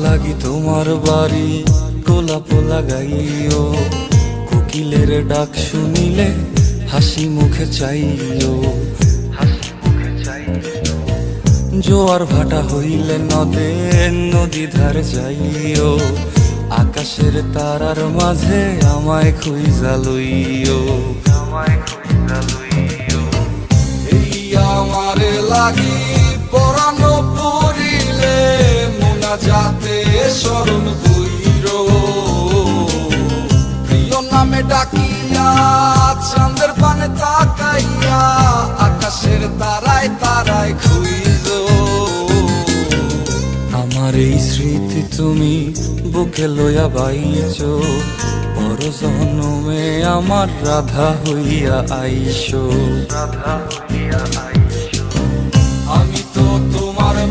লাগি তোমার বাড়ি গোলাপ লাগাইও, কোকিলের ডাক শুনিলে হাসি মুখে চাইও, জোয়ার ভাটা হইলে নদে নদী ধারে যাইও, আকাশের তারার মাঝে আমায় খুঁজা লইও, এই আমারে লাগি পরানো পড়িলে মোনাজাতে স্মরণ কইরো, প্রিয় নামে ডাকিয়া চাঁদের পানে তাকাইয়া আকাশের তারায় তারায় খুঁজো। আমার এই স্মৃতি তুমি বুকে লইয়া বাইছো, পর জন্মে আমার রাধা হইয়া আইসো, রাধা হইয়া